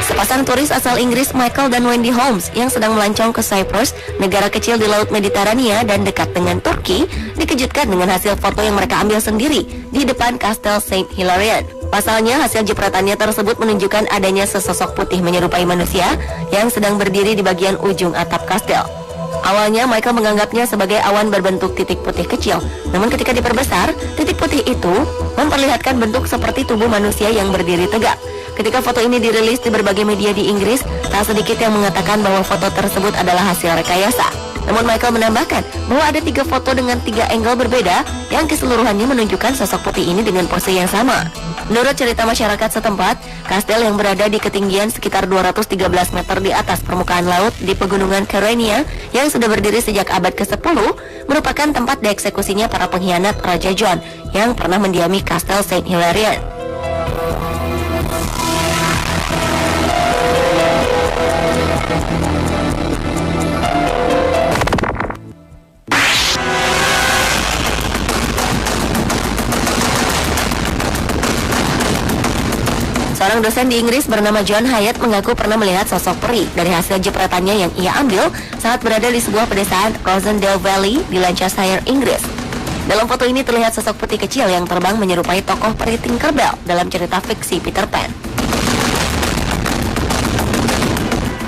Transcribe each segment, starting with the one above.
Sepasang turis asal Inggris Michael dan Wendy Holmes yang sedang melancong ke Cyprus, negara kecil di Laut Mediterania dan dekat dengan Turki, dikejutkan dengan hasil foto yang mereka ambil sendiri di depan Kastel Saint Hilarion. Pasalnya, hasil jepretannya tersebut menunjukkan adanya sesosok putih menyerupai manusia yang sedang berdiri di bagian ujung atap kastel. Awalnya Michael menganggapnya sebagai awan berbentuk titik putih kecil, namun ketika diperbesar, titik putih itu memperlihatkan bentuk seperti tubuh manusia yang berdiri tegak. Ketika foto ini dirilis di berbagai media di Inggris, tak sedikit yang mengatakan bahwa foto tersebut adalah hasil rekayasa. Namun Michael menambahkan bahwa ada 3 foto dengan 3 angle berbeda yang keseluruhannya menunjukkan sosok putih ini dengan pose yang sama. Menurut cerita masyarakat setempat, kastel yang berada di ketinggian sekitar 213 meter di atas permukaan laut di pegunungan Kyrenia yang sudah berdiri sejak abad ke-10 merupakan tempat dieksekusinya para pengkhianat Raja John yang pernah mendiami Kastel Saint Hilarion. Seorang dosen di Inggris bernama John Hyatt mengaku pernah melihat sosok peri dari hasil jepretannya yang ia ambil saat berada di sebuah pedesaan Rosendale Valley di Lancashire, Inggris. Dalam foto ini terlihat sosok putih kecil yang terbang menyerupai tokoh peri Tinkerbell dalam cerita fiksi Peter Pan.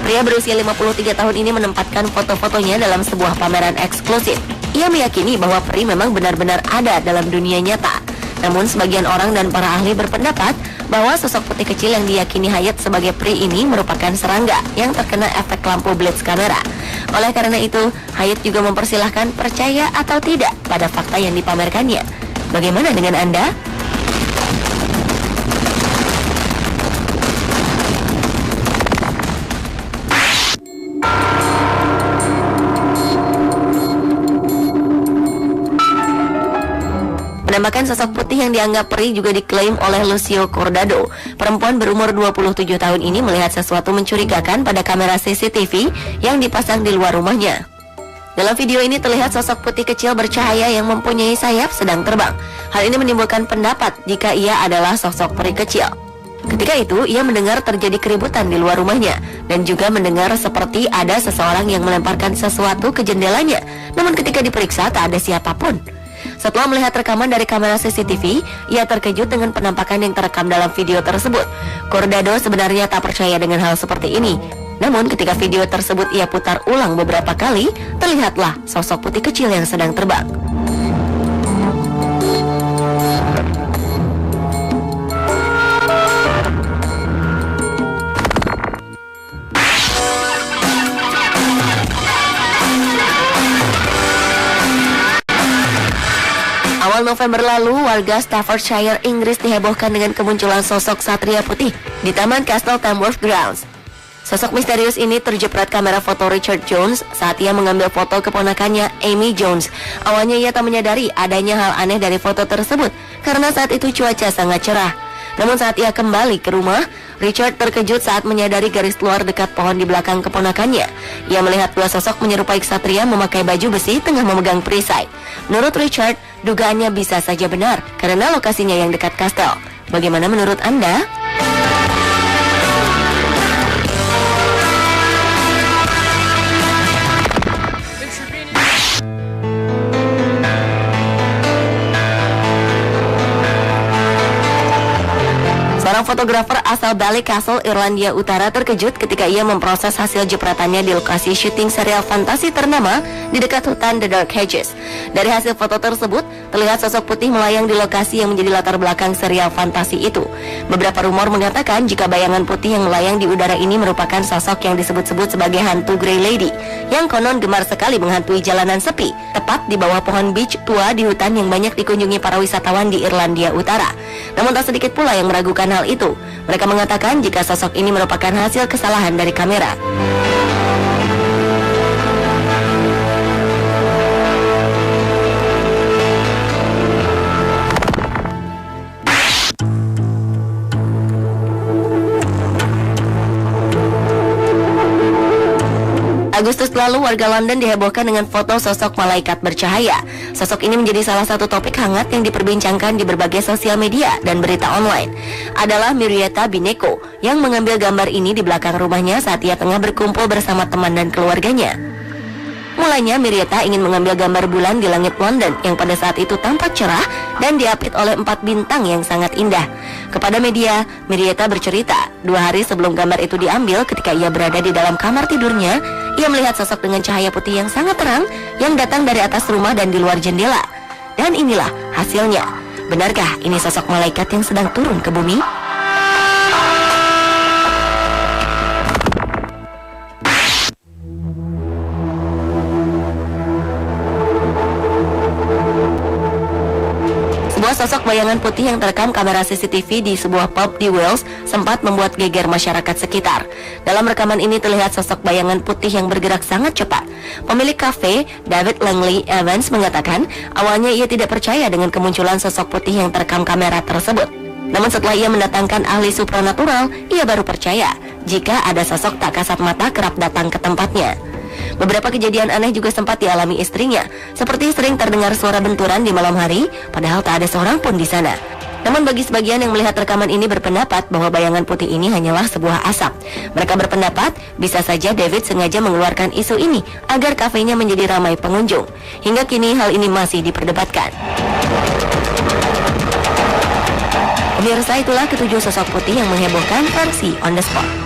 Pria berusia 53 tahun ini menempatkan foto-fotonya dalam sebuah pameran eksklusif. Ia meyakini bahwa peri memang benar-benar ada dalam dunia nyata. Namun sebagian orang dan para ahli berpendapat bahwa sosok putih kecil yang diyakini Hyatt sebagai peri ini merupakan serangga yang terkena efek lampu blitz kamera. Oleh karena itu, Hyatt juga mempersilahkan percaya atau tidak pada fakta yang dipamerkannya. Bagaimana dengan Anda? Penampakan sosok putih yang dianggap peri juga diklaim oleh Lucio Cordado. Perempuan berumur 27 tahun ini melihat sesuatu mencurigakan pada kamera CCTV yang dipasang di luar rumahnya. Dalam video ini terlihat sosok putih kecil bercahaya yang mempunyai sayap sedang terbang. Hal ini menimbulkan pendapat jika ia adalah sosok peri kecil. Ketika itu, ia mendengar terjadi keributan di luar rumahnya dan juga mendengar seperti ada seseorang yang melemparkan sesuatu ke jendelanya. Namun ketika diperiksa tak ada siapapun. Setelah melihat rekaman dari kamera CCTV, ia terkejut dengan penampakan yang terekam dalam video tersebut. Cordado sebenarnya tak percaya dengan hal seperti ini. Namun ketika video tersebut ia putar ulang beberapa kali, terlihatlah sosok putih kecil yang sedang terbang. Awal November lalu, warga Staffordshire, Inggris dihebohkan dengan kemunculan sosok satria putih di Taman Castle Tamworth Grounds. Sosok misterius ini terjepret kamera foto Richard Jones saat ia mengambil foto keponakannya Amy Jones. Awalnya ia tak menyadari adanya hal aneh dari foto tersebut karena saat itu cuaca sangat cerah. Namun saat ia kembali ke rumah, Richard terkejut saat menyadari garis luar dekat pohon di belakang keponakannya. Ia melihat 2 sosok menyerupai ksatria memakai baju besi tengah memegang perisai. Menurut Richard, dugaannya bisa saja benar karena lokasinya yang dekat kastel. Bagaimana menurut Anda? Seorang fotografer asal Ballycastle, Irlandia Utara terkejut ketika ia memproses hasil jepretannya di lokasi syuting serial fantasi ternama di dekat hutan The Dark Hedges. Dari hasil foto tersebut, terlihat sosok putih melayang di lokasi yang menjadi latar belakang serial fantasi itu. Beberapa rumor mengatakan jika bayangan putih yang melayang di udara ini merupakan sosok yang disebut-sebut sebagai hantu Grey Lady, yang konon gemar sekali menghantui jalanan sepi, tepat di bawah pohon beech tua di hutan yang banyak dikunjungi para wisatawan di Irlandia Utara. Namun tak sedikit pula yang meragukan hal itu. Mereka mengatakan jika sosok ini merupakan hasil kesalahan dari kamera. Agustus lalu, warga London dihebohkan dengan foto sosok malaikat bercahaya. Sosok ini menjadi salah satu topik hangat yang diperbincangkan di berbagai sosial media dan berita online. Adalah Mirieta Bineko yang mengambil gambar ini di belakang rumahnya saat ia tengah berkumpul bersama teman dan keluarganya. Mulanya, Mirieta ingin mengambil gambar bulan di langit London yang pada saat itu tampak cerah dan diapit oleh 4 bintang yang sangat indah. Kepada media, Mirieta bercerita, 2 hari sebelum gambar itu diambil, ketika ia berada di dalam kamar tidurnya, ia melihat sosok dengan cahaya putih yang sangat terang yang datang dari atas rumah dan di luar jendela. Dan inilah hasilnya. Benarkah ini sosok malaikat yang sedang turun ke bumi? Sebuah sosok bayangan putih yang terekam kamera CCTV di sebuah pub di Wales sempat membuat geger masyarakat sekitar. Dalam rekaman ini terlihat sosok bayangan putih yang bergerak sangat cepat. Pemilik kafe, David Langley Evans, mengatakan awalnya ia tidak percaya dengan kemunculan sosok putih yang terekam kamera tersebut. Namun setelah ia mendatangkan ahli supranatural, ia baru percaya jika ada sosok tak kasat mata kerap datang ke tempatnya. Beberapa kejadian aneh juga sempat dialami istrinya, seperti sering terdengar suara benturan di malam hari, padahal tak ada seorang pun di sana. Namun bagi sebagian yang melihat rekaman ini berpendapat bahwa bayangan putih ini hanyalah sebuah asap. Mereka berpendapat bisa saja David sengaja mengeluarkan isu ini agar kafenya menjadi ramai pengunjung. Hingga kini hal ini masih diperdebatkan. Pemirsa, itulah ketujuh sosok putih yang menghebohkan versi On The Spot.